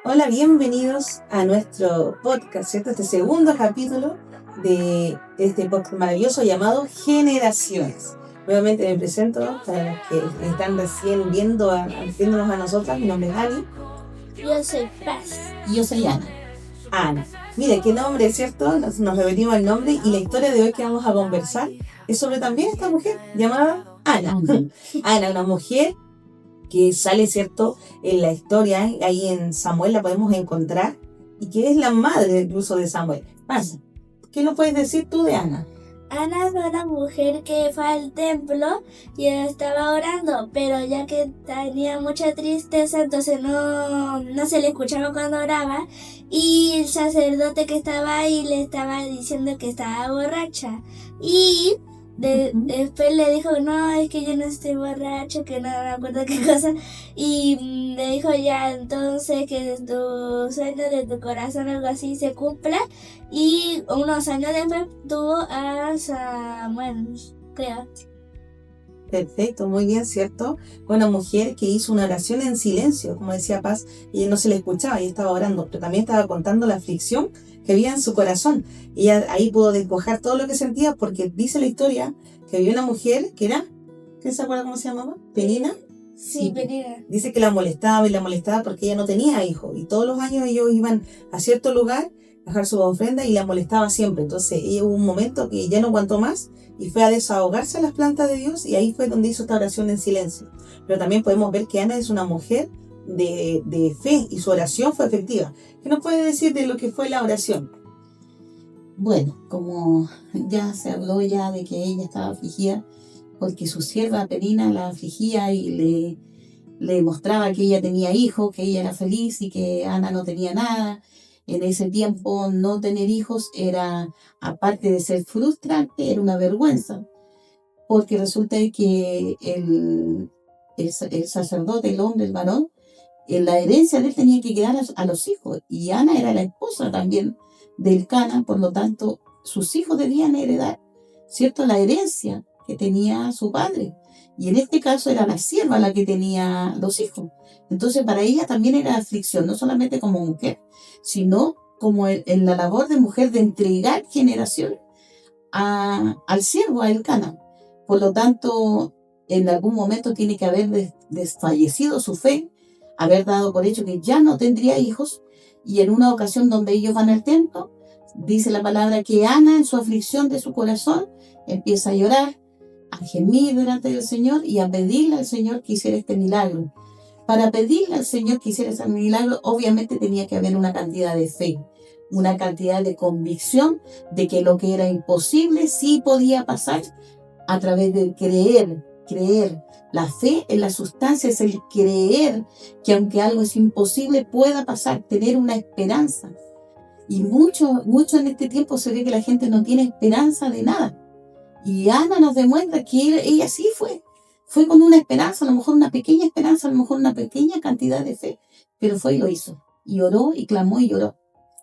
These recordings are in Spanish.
Hola, bienvenidos a nuestro podcast, ¿cierto? Este segundo capítulo de este podcast maravilloso llamado Generaciones. Nuevamente me presento para los que están recién viéndonos a nosotras. Mi nombre es Ani. Yo soy Paz. Y yo soy Ana. Ana. Mira, qué nombre, ¿cierto? Nos repetimos el nombre y la historia de hoy que vamos a conversar es sobre también esta mujer llamada Ana. Ana, una mujer que sale, ¿cierto?, en la historia, ahí en Samuel la podemos encontrar, y que es la madre incluso de Samuel. Pasa, ¿qué nos puedes decir tú de Ana? Ana fue una mujer que fue al templo y estaba orando, pero ya que tenía mucha tristeza, entonces no se le escuchaba cuando oraba, y el sacerdote que estaba ahí le estaba diciendo que estaba borracha. Y después le dijo, no, es que yo no estoy borracho, que no me acuerdo qué cosa. Y le dijo, ya, entonces que tu sueño de tu corazón, algo así, se cumpla. Y unos años después tuvo a Samuel, creo. Perfecto, muy bien, ¿cierto? Fue una mujer que hizo una oración en silencio, como decía Paz, y no se le escuchaba, ella estaba orando, pero también estaba contando la aflicción que había en su corazón. Y ella ahí pudo despojar todo lo que sentía, porque dice la historia que había una mujer que era, ¿quién se acuerda cómo se llamaba? ¿Penina? Sí, Penina. Dice que la molestaba porque ella no tenía hijos, y todos los años ellos iban a cierto lugar a dejar sus ofrendas y la molestaba siempre. Entonces ella hubo un momento que ya no aguantó más y fue a desahogarse a las plantas de Dios, y ahí fue donde hizo esta oración en silencio. Pero también podemos ver que Ana es una mujer de fe, y su oración fue efectiva. ¿Qué nos puede decir de lo que fue la oración? Bueno, como ya se habló ya de que ella estaba afligida porque su sierva Penina la afligía y le mostraba que ella tenía hijos, que ella era feliz y que Ana no tenía nada. En ese tiempo no tener hijos era, aparte de ser frustrante, era una vergüenza, porque resulta que el sacerdote, el hombre, el varón, en la herencia de él tenía que quedar a los hijos, y Ana era la esposa también del Cana, por lo tanto sus hijos debían heredar, ¿cierto?, la herencia que tenía su padre, y en este caso era la sierva la que tenía los hijos. Entonces para ella también era aflicción, no solamente como mujer, sino como en la labor de mujer de entregar generación al siervo, al Cana. Por lo tanto, en algún momento tiene que haber desfallecido su fe, haber dado por hecho que ya no tendría hijos, y en una ocasión donde ellos van al templo, dice la palabra que Ana, en su aflicción de su corazón, empieza a llorar, a gemir delante del Señor y a pedirle al Señor que hiciera este milagro. Para pedirle al Señor que hiciera ese milagro, obviamente tenía que haber una cantidad de fe, una cantidad de convicción de que lo que era imposible sí podía pasar a través del creer. La fe en la sustancia es el creer que aunque algo es imposible pueda pasar, tener una esperanza. Y mucho en este tiempo se ve que la gente no tiene esperanza de nada. Y Ana nos demuestra que ella sí fue con una esperanza, a lo mejor una pequeña esperanza, a lo mejor una pequeña cantidad de fe, pero fue y lo hizo. Y oró y clamó y lloró.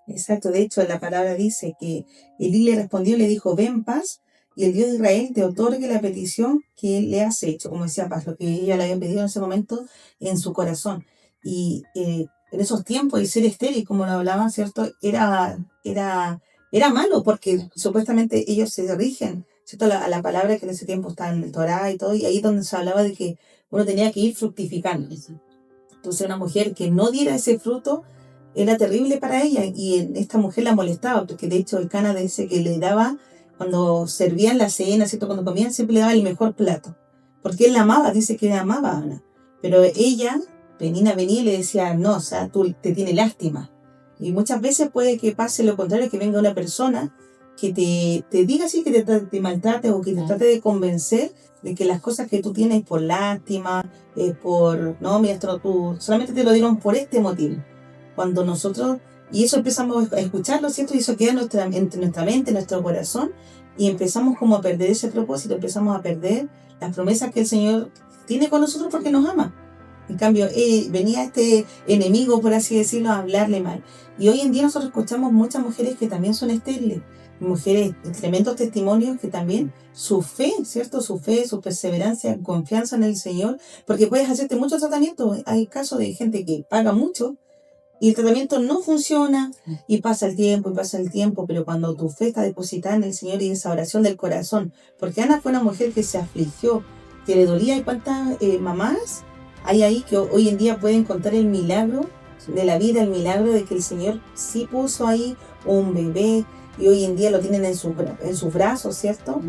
Exacto, de hecho la palabra dice que Elí le respondió y le dijo, ven en paz, y el Dios de Israel te otorgue la petición que le has hecho, como decía Paz, lo que ella le había pedido en ese momento en su corazón. Y en esos tiempos el ser estéril, como lo hablaban, ¿cierto?, era malo, porque supuestamente ellos se rigen, ¿cierto?, a la palabra que en ese tiempo está en el Torá y todo, y ahí es donde se hablaba de que uno tenía que ir fructificando. Entonces una mujer que no diera ese fruto era terrible para ella, y esta mujer la molestaba, porque de hecho el Cana dice que le daba, cuando servían la cena, ¿cierto?, cuando comían, siempre le daba el mejor plato, porque él la amaba, dice que la amaba a Ana. Pero ella, Penina, venía y le decía, no, o sea, tú te tiene lástima. Y muchas veces puede que pase lo contrario, que venga una persona que te diga así, que te maltrate, o que te trate de convencer de que las cosas que tú tienes por lástima, no, mira, esto tú solamente te lo dieron por este motivo. Cuando nosotros, y eso empezamos a escucharlo, ¿cierto?, y eso queda entre nuestra mente, nuestro corazón, y empezamos como a perder ese propósito, empezamos a perder las promesas que el Señor tiene con nosotros porque nos ama. En cambio, venía este enemigo, por así decirlo, a hablarle mal. Y hoy en día nosotros escuchamos muchas mujeres que también son estériles, mujeres, tremendos testimonios, que también su fe, ¿cierto?, su fe, su perseverancia, confianza en el Señor, porque puedes hacerte muchos tratamientos. Hay casos de gente que paga mucho Y el tratamiento no funciona y pasa el tiempo, pero cuando tu fe está depositada en el Señor y esa oración del corazón, porque Ana fue una mujer que se afligió, que le dolía, y cuántas mamás hay ahí que hoy en día pueden contar el milagro de la vida, el milagro de que el Señor sí puso ahí un bebé y hoy en día lo tienen en sus brazos, ¿cierto?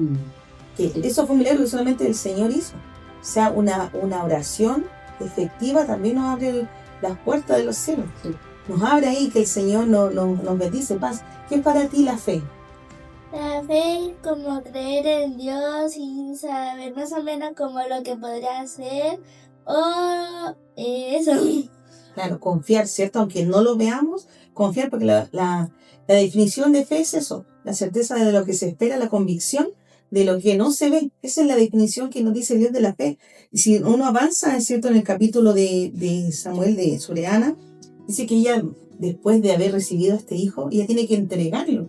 Que eso fue un milagro que solamente el Señor hizo. O sea, una oración efectiva también nos abre las puertas de los cielos. Sí. Nos abre ahí, que el Señor nos bendice. Paz. ¿Qué es para ti la fe? La fe es como creer en Dios y saber más o menos como lo que podría hacer o eso. Claro, confiar, ¿cierto? Aunque no lo veamos, confiar, porque la definición de fe es eso, la certeza de lo que se espera, la convicción de lo que no se ve. Esa es la definición que nos dice Dios de la fe. Y si uno avanza, es cierto, en el capítulo de Samuel sobre Ana, dice que ella, después de haber recibido a este hijo, ella tiene que entregarlo.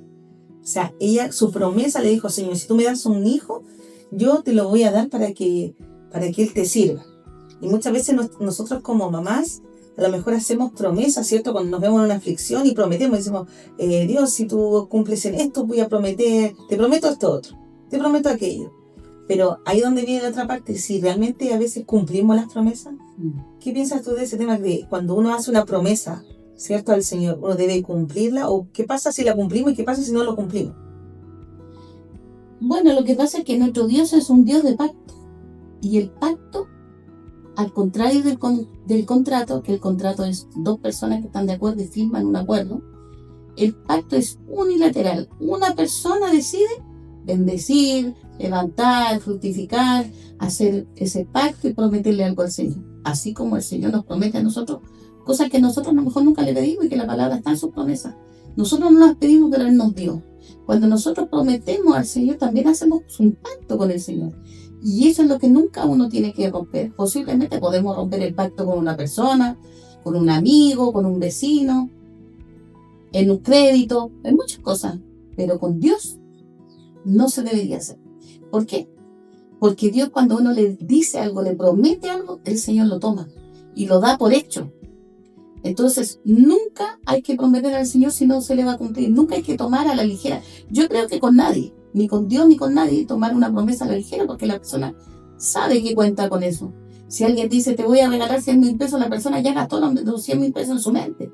O sea, su promesa le dijo: Señor, si tú me das un hijo, yo te lo voy a dar para que él te sirva. Y muchas veces nosotros como mamás, a lo mejor hacemos promesas, ¿cierto? Cuando nos vemos en una aflicción y prometemos, decimos: Dios, si tú cumples en esto, voy a prometer, te prometo esto otro, te prometo aquello. Pero ahí donde viene la otra parte, si realmente a veces cumplimos las promesas, ¿qué piensas tú de ese tema de cuando uno hace una promesa, ¿cierto?, al Señor, uno debe cumplirla? ¿O qué pasa si la cumplimos y qué pasa si no lo cumplimos? Bueno, lo que pasa es que nuestro Dios es un Dios de pacto. Y el pacto, al contrario del contrato, que el contrato es dos personas que están de acuerdo y firman un acuerdo, el pacto es unilateral. Una persona decide bendecir, levantar, fructificar, hacer ese pacto y prometerle algo al Señor. Así como el Señor nos promete a nosotros cosas que nosotros a lo mejor nunca le pedimos y que la palabra está en sus promesas. Nosotros no las pedimos, pero Él nos dio. Cuando nosotros prometemos al Señor, también hacemos un pacto con el Señor. Y eso es lo que nunca uno tiene que romper. Posiblemente podemos romper el pacto con una persona, con un amigo, con un vecino, en un crédito, en muchas cosas. Pero con Dios no se debería hacer. ¿Por qué? Porque Dios, cuando uno le dice algo, le promete algo, el Señor lo toma y lo da por hecho. Entonces, nunca hay que prometer al Señor si no se le va a cumplir. Nunca hay que tomar a la ligera. Yo creo que con nadie, ni con Dios ni con nadie, tomar una promesa a la ligera, porque la persona sabe que cuenta con eso. Si alguien dice: te voy a regalar 100,000 pesos, la persona ya gastó los 100,000 pesos en su mente.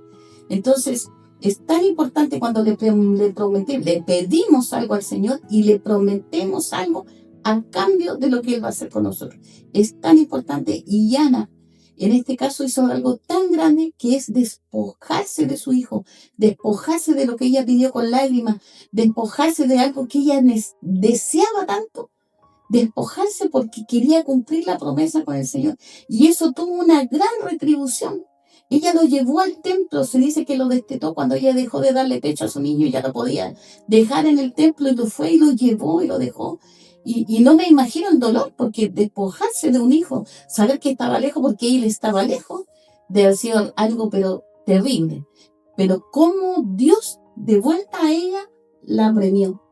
Entonces, es tan importante cuando le pedimos algo al Señor y le prometemos algo a cambio de lo que Él va a hacer con nosotros. Es tan importante. Y Ana, en este caso, hizo algo tan grande, que es despojarse de su hijo, despojarse de lo que ella pidió con lágrimas, despojarse de algo que ella deseaba tanto, despojarse porque quería cumplir la promesa con el Señor. Y eso tuvo una gran retribución. Ella lo llevó al templo. Se dice que lo destetó cuando ella dejó de darle pecho a su niño y ya lo podía dejar en el templo, y lo fue y lo llevó y lo dejó. Y no me imagino el dolor, porque despojarse de un hijo, saber que estaba lejos porque él estaba lejos, debe haber sido algo pero terrible. Pero cómo Dios, de vuelta a ella, la premió.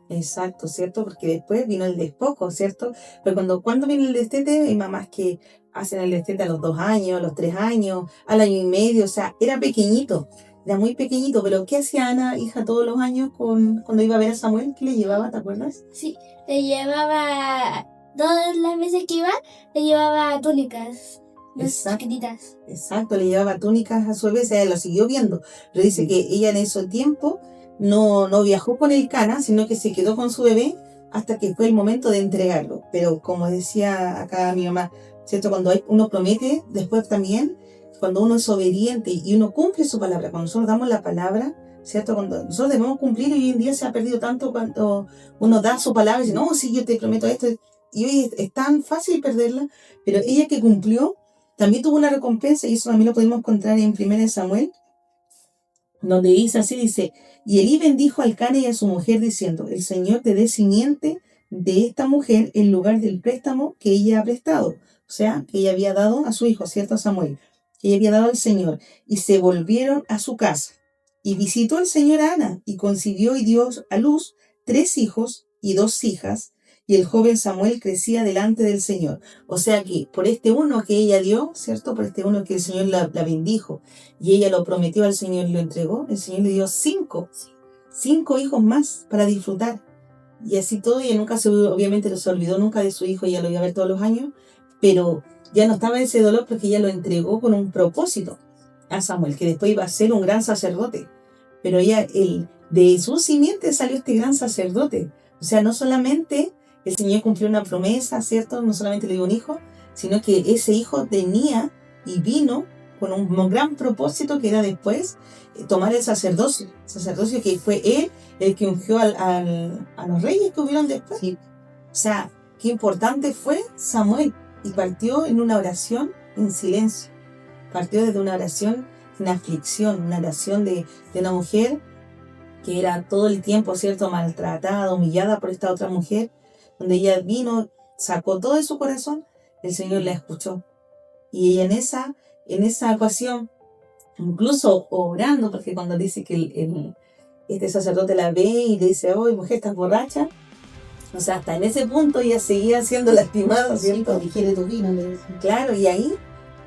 Exacto, ¿cierto? Porque después vino el despojo, ¿cierto? Pero cuando viene el destete, hay mamás que hacen el destete a los 2 años, a los 3 años, al año y medio. O sea, era pequeñito, era muy pequeñito. Pero ¿qué hacía Ana, hija, todos los años cuando iba a ver a Samuel? ¿Qué le llevaba, te acuerdas? Sí, le llevaba, todas las veces que iba, le llevaba túnicas, chiquititas. Exacto, le llevaba túnicas a su bebé, ella lo siguió viendo. Pero dice que ella en ese tiempo no viajó con el Cana, sino que se quedó con su bebé hasta que fue el momento de entregarlo. Pero como decía acá mi mamá, ¿cierto? Cuando uno promete, después también, cuando uno es obediente y uno cumple su palabra, cuando nosotros damos la palabra, ¿cierto? Cuando nosotros debemos cumplir, y hoy en día se ha perdido tanto cuando uno da su palabra y dice: no, sí, yo te prometo esto. Y hoy es tan fácil perderla, pero ella que cumplió también tuvo una recompensa, y eso también lo podemos encontrar en 1 Samuel, donde dice así, dice: y Elí bendijo al Cana y a su mujer, diciendo: el Señor te dé simiente de esta mujer en lugar del préstamo que ella ha prestado. O sea, que ella había dado a su hijo, ¿cierto? A Samuel, que ella había dado al Señor. Y se volvieron a su casa. Y visitó el Señor a Ana, y concibió y dio a luz 3 hijos y 2 hijas. y el joven Samuel crecía delante del Señor. O sea que por este uno que ella dio, ¿cierto? Por este uno que el Señor la bendijo y ella lo prometió al Señor y lo entregó, el Señor le dio 5 hijos más para disfrutar. Y así todo, ella nunca obviamente no se olvidó nunca de su hijo, ella lo iba a ver todos los años, pero ya no estaba ese dolor porque ella lo entregó con un propósito a Samuel, que después iba a ser un gran sacerdote. Pero ella, de su simiente salió este gran sacerdote. O sea, no solamente el Señor cumplió una promesa, ¿cierto? No solamente le dio un hijo, sino que ese hijo tenía y vino con un gran propósito que era después tomar el sacerdocio que fue él el que ungió a los reyes que hubieron después. Sí. O sea, qué importante fue Samuel. Y partió en una oración en silencio. Partió desde una oración en aflicción, una oración de una mujer que era todo el tiempo, ¿cierto?, maltratada, humillada por esta otra mujer, donde ella vino, sacó todo de su corazón, el Señor la escuchó. Y ella en esa ocasión, incluso orando, porque cuando dice que este sacerdote la ve y le dice, oh, mujer, estás borracha, o sea, hasta en ese punto ella seguía siendo lastimada, ¿cierto? Sí, digiere tu vino, le decía. Claro, y ahí,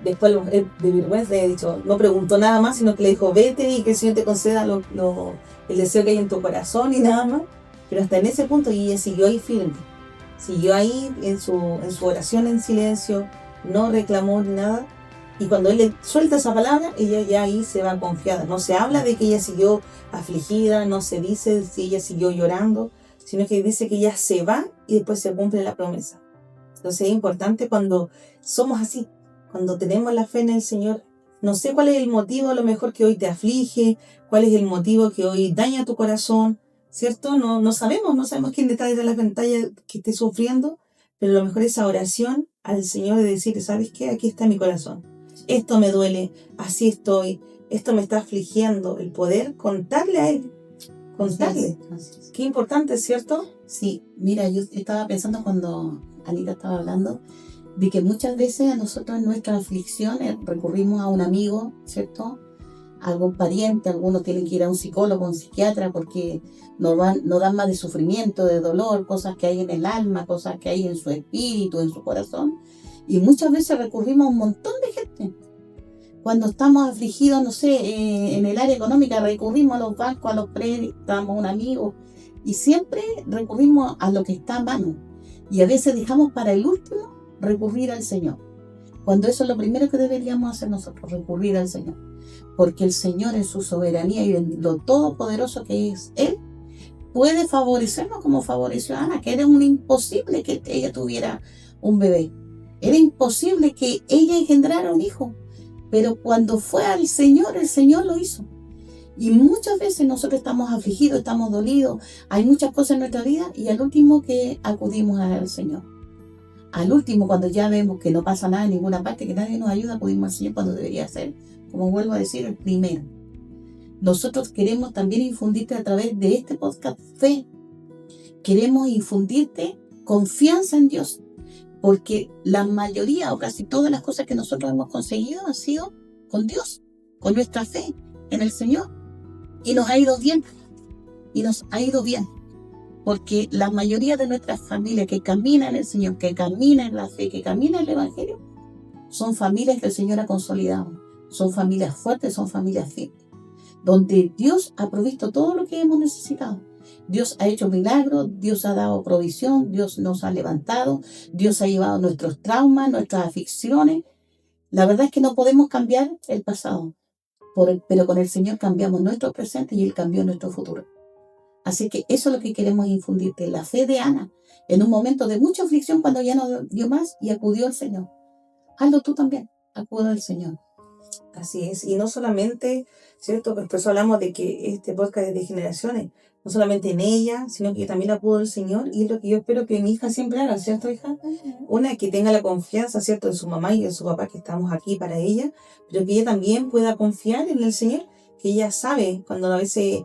después de vergüenza le ha dicho, no preguntó nada más, sino que le dijo, vete y que el Señor te conceda el deseo que hay en tu corazón y nada más. Pero hasta en ese punto, y ella siguió ahí firme, siguió ahí en su oración en silencio, no reclamó ni nada. Y cuando él le suelta esa palabra, ella ya ahí se va confiada. No se habla de que ella siguió afligida, no se dice si ella siguió llorando, sino que dice que ella se va y después se cumple la promesa. Entonces es importante cuando somos así, cuando tenemos la fe en el Señor. No sé cuál es el motivo a lo mejor que hoy te aflige, cuál es el motivo que hoy daña tu corazón, ¿cierto? No sabemos quién detrás de la pantalla que esté sufriendo, pero a lo mejor esa oración al Señor de decir, ¿sabes qué? Aquí está mi corazón. Esto me duele, así estoy, esto me está afligiendo. El poder contarle a Él, contarle. Así es. Qué importante, ¿cierto? Sí, mira, yo estaba pensando cuando Anita estaba hablando de que muchas veces a nosotros en nuestras aflicciones recurrimos a un amigo, ¿cierto? A algún pariente, algunos tienen que ir a un psicólogo, un psiquiatra, porque no dan más de sufrimiento, de dolor, cosas que hay en el alma, cosas que hay en su espíritu, en su corazón. Y muchas veces recurrimos a un montón de gente. Cuando estamos afligidos, no sé, en el área económica, recurrimos a los bancos, a los préstamos, a un amigo. Y siempre recurrimos a lo que está a mano. Y a veces dejamos para el último recurrir al Señor. Cuando eso es lo primero que deberíamos hacer nosotros, recurrir al Señor. Porque el Señor en su soberanía y en lo todopoderoso que es Él, puede favorecernos como favoreció a Ana, que era un imposible que ella tuviera un bebé. Era imposible que ella engendrara un hijo. Pero cuando fue al Señor, el Señor lo hizo. Y muchas veces nosotros estamos afligidos, estamos dolidos, hay muchas cosas en nuestra vida y al último que acudimos al Señor. Al último, cuando ya vemos que no pasa nada en ninguna parte, que nadie nos ayuda, acudimos al Señor cuando debería ser, como vuelvo a decir, el primero. Nosotros queremos también infundirte a través de este podcast fe. Queremos infundirte confianza en Dios, porque la mayoría o casi todas las cosas que nosotros hemos conseguido han sido con Dios, con nuestra fe en el Señor. Y nos ha ido bien, porque la mayoría de nuestras familias que caminan en el Señor, que caminan en la fe, que caminan en el Evangelio, son familias que el Señor ha consolidado, son familias fuertes, son familias firmes, donde Dios ha provisto todo lo que hemos necesitado. Dios ha hecho milagros, Dios ha dado provisión, Dios nos ha levantado, Dios ha llevado nuestros traumas, nuestras aflicciones. La verdad es que no podemos cambiar el pasado, pero con el Señor cambiamos nuestro presente y Él cambió nuestro futuro. Así que eso es lo que queremos infundirte, la fe de Ana, en un momento de mucha aflicción cuando ya no dio más y acudió al Señor. Hazlo tú también, acude al Señor. Así es, y no solamente, ¿cierto? Pues por eso hablamos de que este podcast es de generaciones, no solamente en ella, sino que también acudo al Señor, y es lo que yo espero que mi hija siempre haga, ¿cierto, hija? Una, que tenga la confianza, ¿cierto?, de su mamá y de su papá, que estamos aquí para ella, pero que ella también pueda confiar en el Señor, que ella sabe, cuando a veces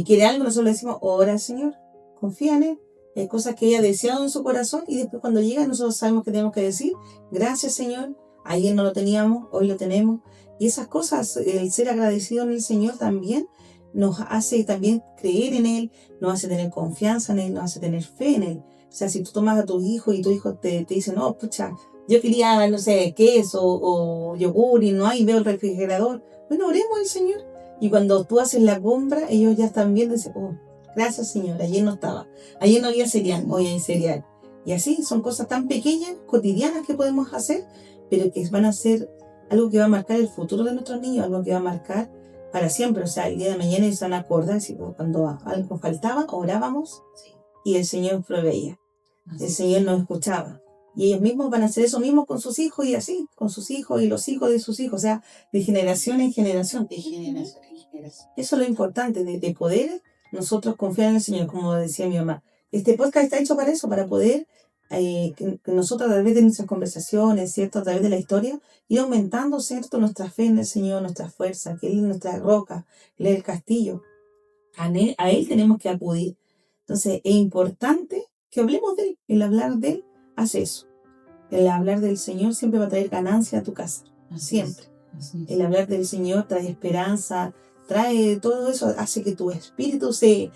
quiere algo, nosotros le decimos, ora al Señor, confía en Él. Hay cosas que ella ha deseado en su corazón, y después cuando llega, nosotros sabemos que tenemos que decir, gracias, Señor, ayer no lo teníamos, hoy lo tenemos. Y esas cosas, el ser agradecido en el Señor también nos hace también creer en Él, nos hace tener confianza en Él, nos hace tener fe en Él. O sea, si tú tomas a tus hijos y tu hijo te dice, no, pucha, yo quería, no sé, queso o yogur y no hay, veo el refrigerador. Bueno, oremos al Señor. Y cuando tú haces la compra, ellos ya están viendo y dicen, oh, gracias Señor, ayer no estaba. Ayer no había cereal, hoy hay cereal. Y así son cosas tan pequeñas, cotidianas que podemos hacer, pero que van a ser algo que va a marcar el futuro de nuestros niños, algo que va a marcar para siempre. O sea, el día de mañana ellos se van a acordar, si cuando algo faltaba, orábamos y el Señor proveía. El Señor nos escuchaba. Y ellos mismos van a hacer eso mismo con sus hijos y así, con sus hijos y los hijos de sus hijos. O sea, de generación en generación. De generación en generación. Eso es lo importante, de poder nosotros confiar en el Señor, como decía mi mamá. Este podcast está hecho para eso, para poder que nosotros a través de nuestras conversaciones, ¿cierto? A través de la historia, ir aumentando, ¿cierto? Nuestra fe en el Señor, nuestra fuerza, que Él es nuestra roca, Él es el castillo. A él tenemos que acudir. Entonces, es importante que hablemos de Él. El hablar de Él hace eso. El hablar del Señor siempre va a traer ganancia a tu casa. Siempre. Así es. El hablar del Señor trae esperanza, trae todo eso, hace que tu espíritu se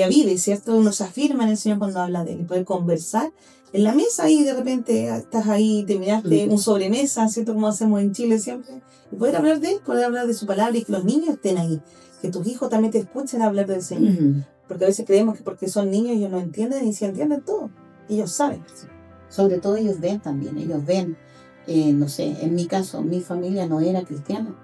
avive, ¿cierto? Uno se afirma en el Señor cuando habla de Él. Y poder conversar en la mesa y de repente estás ahí, terminaste un sobremesa, ¿cierto? Como hacemos en Chile siempre. Y poder hablar de Él, poder hablar de su palabra y que los niños estén ahí. Que tus hijos también te escuchen hablar del Señor. Porque a veces creemos que porque son niños ellos no entienden y si entienden todo. Ellos saben. Sobre todo ellos ven también, ellos ven, no sé, en mi caso, mi familia no era cristiana.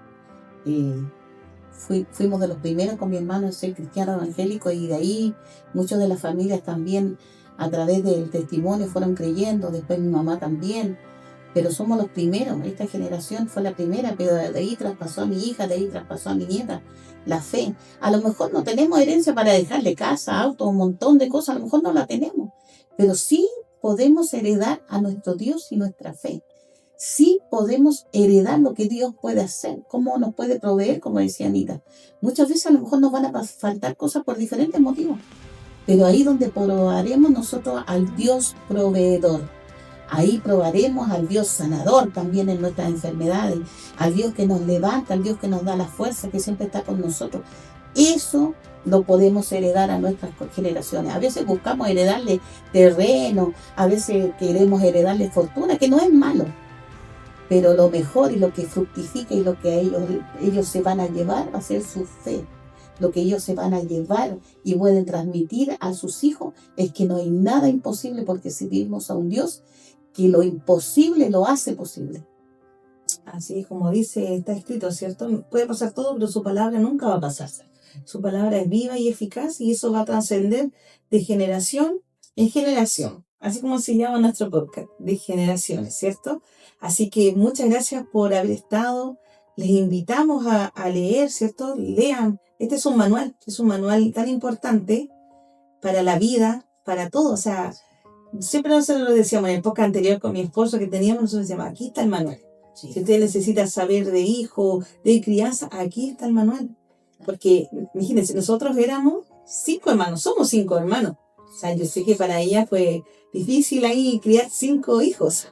Fuimos de los primeros con mi hermano en ser cristianos evangélicos y de ahí muchas de las familias también a través del testimonio fueron creyendo, después mi mamá también, pero somos los primeros, esta generación fue la primera, pero de ahí traspasó a mi hija, de ahí traspasó a mi nieta, la fe. A lo mejor no tenemos herencia para dejarle casa, auto, un montón de cosas, a lo mejor no la tenemos, pero sí podemos heredar a nuestro Dios y nuestra fe. Sí podemos heredar lo que Dios puede hacer, cómo nos puede proveer, como decía Anita. Muchas veces a lo mejor nos van a faltar cosas por diferentes motivos, pero ahí donde probaremos nosotros al Dios proveedor. Ahí probaremos al Dios sanador también en nuestras enfermedades, al Dios que nos levanta, al Dios que nos da la fuerza, que siempre está con nosotros. Eso lo podemos heredar a nuestras generaciones. A veces buscamos heredarle terreno, a veces queremos heredarle fortuna, que no es malo. Pero lo mejor y lo que fructifica y lo que ellos se van a llevar va a ser su fe. Lo que ellos se van a llevar y pueden transmitir a sus hijos es que no hay nada imposible porque servimos a un Dios que lo imposible lo hace posible. Así como dice, está escrito, ¿cierto? Puede pasar todo, pero su palabra nunca va a pasarse. Su palabra es viva y eficaz y eso va a trascender de generación en generación. Así como se llama nuestro podcast, de generaciones, ¿cierto? Así que muchas gracias por haber estado. Les invitamos a leer, ¿cierto? Lean. Este es un manual tan importante para la vida, para todo. O sea, siempre nosotros lo decíamos en el podcast anterior con mi esposo que teníamos, nosotros decíamos, aquí está el manual. Sí. Si usted necesita saber de hijo, de crianza, aquí está el manual. Porque, imagínense, nosotros éramos 5 hermanos, somos 5 hermanos. O sea, yo sé que para ella fue difícil ahí criar 5 hijos.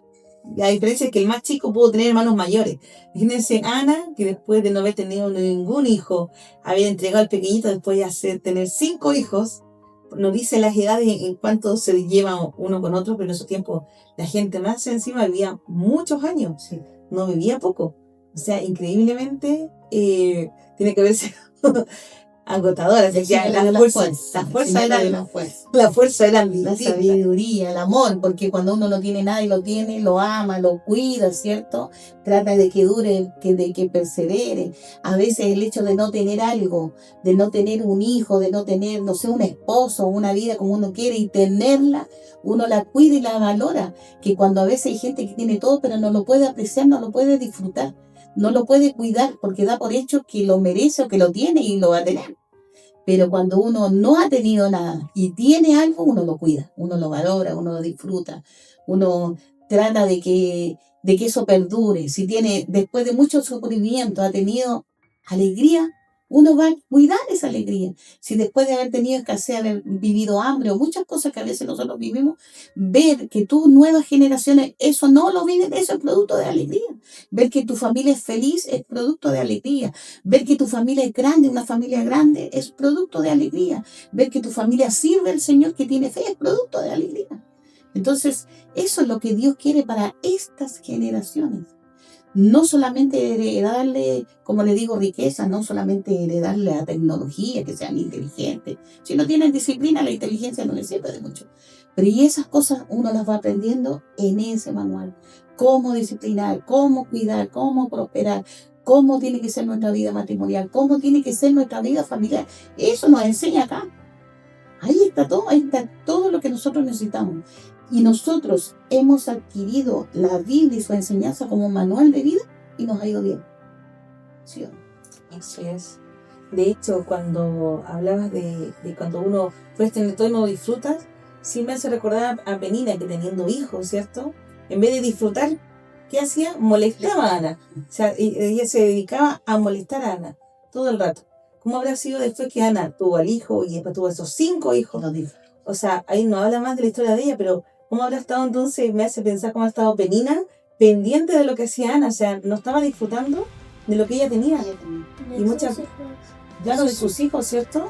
La diferencia es que el más chico pudo tener hermanos mayores. Imagínense Ana, que después de no haber tenido ningún hijo, haber entregado al pequeñito después de tener 5 hijos. No dice las edades en cuánto se llevan uno con otro, pero en esos tiempos la gente más encima vivía muchos años. Sí. No vivía poco. O sea, increíblemente tiene que verse agotadora. Así que la fuerza era la sabiduría, el amor, porque cuando uno no tiene nada y lo tiene, lo ama, lo cuida, ¿cierto? Trata de que dure, de que persevere. A veces el hecho de no tener algo, de no tener un hijo, de no tener, no sé, un esposo, una vida como uno quiere y tenerla, uno la cuida y la valora. Que cuando a veces hay gente que tiene todo, pero no lo puede apreciar, no lo puede disfrutar. No lo puede cuidar porque da por hecho que lo merece o que lo tiene y lo va a tener. Pero cuando uno no ha tenido nada y tiene algo, uno lo cuida, uno lo valora, uno lo disfruta, uno trata de que eso perdure. Si tiene, después de mucho sufrimiento, ha tenido alegría, uno va a cuidar esa alegría. Si después de haber tenido escasez, haber vivido hambre o muchas cosas que a veces nosotros vivimos, ver que tus nuevas generaciones eso no lo viven, eso es producto de alegría. Ver que tu familia es feliz es producto de alegría. Ver que tu familia es grande, una familia grande, es producto de alegría. Ver que tu familia sirve al Señor que tiene fe es producto de alegría. Entonces, eso es lo que Dios quiere para estas generaciones. No solamente heredarle, como le digo, riqueza, no solamente heredarle la tecnología, que sean inteligentes. Si no tienen disciplina, la inteligencia no les sirve de mucho. Pero y esas cosas uno las va aprendiendo en ese manual. Cómo disciplinar, cómo cuidar, cómo prosperar, cómo tiene que ser nuestra vida matrimonial, cómo tiene que ser nuestra vida familiar. Eso nos enseña acá. Ahí está todo lo que nosotros necesitamos. Y nosotros hemos adquirido la Biblia y su enseñanza como manual de vida y nos ha ido bien. ¿Sí o no? Así es. De hecho, cuando hablabas de cuando uno puedes tener todo y no disfrutas, sí me hace recordar a Penina que teniendo hijos, ¿cierto? En vez de disfrutar, ¿qué hacía? Molestaba a Ana. O sea, ella se dedicaba a molestar a Ana todo el rato. ¿Cómo habrá sido después que Ana tuvo al hijo y después tuvo esos 5 hijos? O sea, ahí no habla más de la historia de ella, pero ¿cómo habrá estado entonces? Me hace pensar cómo ha estado Penina pendiente de lo que hacía Ana. O sea, no estaba disfrutando de lo que ella tenía. Y muchas, claro, de sus hijos, ¿cierto?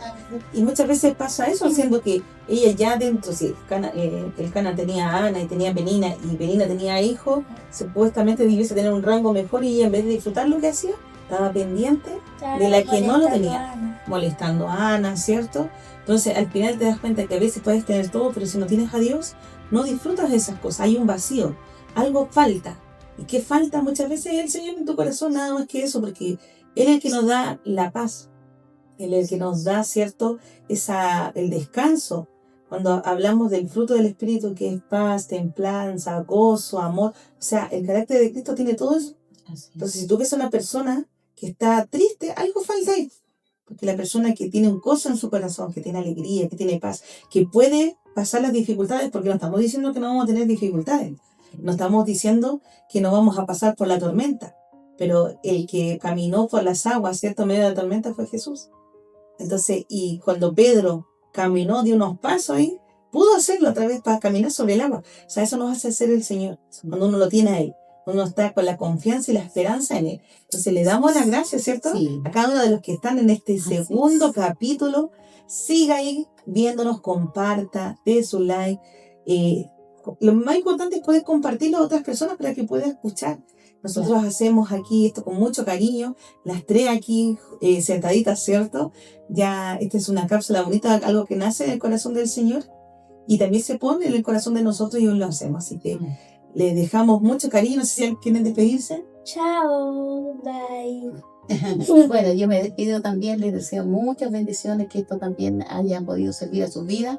Y muchas veces pasa eso, haciendo que ella ya dentro, si el Cana tenía a Ana y tenía Penina, y Penina tenía hijos, supuestamente debiese tener un rango mejor, y ella en vez de disfrutar lo que hacía, estaba pendiente de la que no lo tenía, molestando a Ana, ¿cierto? Entonces al final te das cuenta que a veces puedes tener todo, pero si no tienes a Dios, no disfrutas de esas cosas, hay un vacío, algo falta. ¿Y qué falta? Muchas veces el Señor en tu corazón, nada más que eso, porque Él es el que nos da la paz, Él es el que nos da, ¿cierto?, el descanso. Cuando hablamos del fruto del Espíritu, que es paz, templanza, gozo, amor, o sea, el carácter de Cristo tiene todo eso. Entonces, si tú ves a una persona que está triste, algo falta ahí. Porque la persona que tiene un gozo en su corazón, que tiene alegría, que tiene paz, que puede pasar las dificultades, porque no estamos diciendo que no vamos a tener dificultades, no estamos diciendo que no vamos a pasar por la tormenta, pero el que caminó por las aguas, ¿cierto?, en medio de la tormenta fue Jesús. Entonces, y cuando Pedro caminó, dio unos pasos ahí, pudo hacerlo otra vez para caminar sobre el agua. O sea, eso nos hace ser el Señor, cuando uno lo tiene a Él. Uno está con la confianza y la esperanza en Él. Entonces le damos las gracias, ¿cierto? Sí. A cada uno de los que están en este segundo capítulo. Siga ahí viéndonos, comparta, dé su like. Lo más importante es poder compartirlo a otras personas para que puedan escuchar. Nosotros hacemos aquí esto con mucho cariño, las 3 aquí sentaditas, ¿cierto? Ya esta es una cápsula bonita, algo que nace en el corazón del Señor y también se pone en el corazón de nosotros y hoy lo hacemos. Así que les dejamos mucho cariño. No sé si quieren despedirse. Chao, bye. Bueno, yo me despido también, les deseo muchas bendiciones, que esto también hayan podido servir a sus vidas.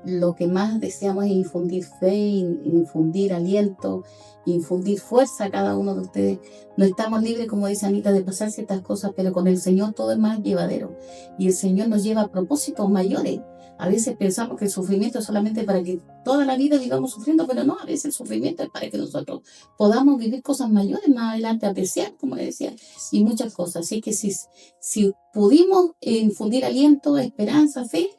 Lo que más deseamos es infundir fe, infundir aliento, infundir fuerza a cada uno de ustedes. No estamos libres, como dice Anita, de pasar ciertas cosas, pero con el Señor todo es más llevadero. Y el Señor nos lleva a propósitos mayores. A veces pensamos que el sufrimiento es solamente para que toda la vida vivamos sufriendo, pero no, a veces el sufrimiento es para que nosotros podamos vivir cosas mayores más adelante, apreciar, como decía, y muchas cosas. Así que si pudimos infundir aliento, esperanza, fe,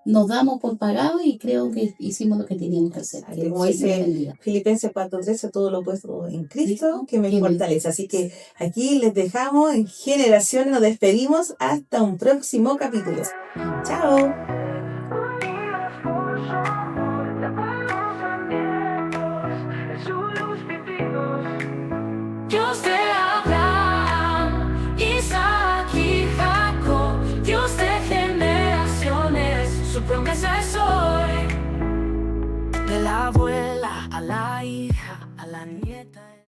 nos damos por pagado y creo que hicimos lo que teníamos que hacer. Que como dice Filipenses 4:13, todo lo puesto en Cristo que me fortalece. Así que aquí les dejamos en Generaciones, nos despedimos hasta un próximo capítulo. Chao. Yo sé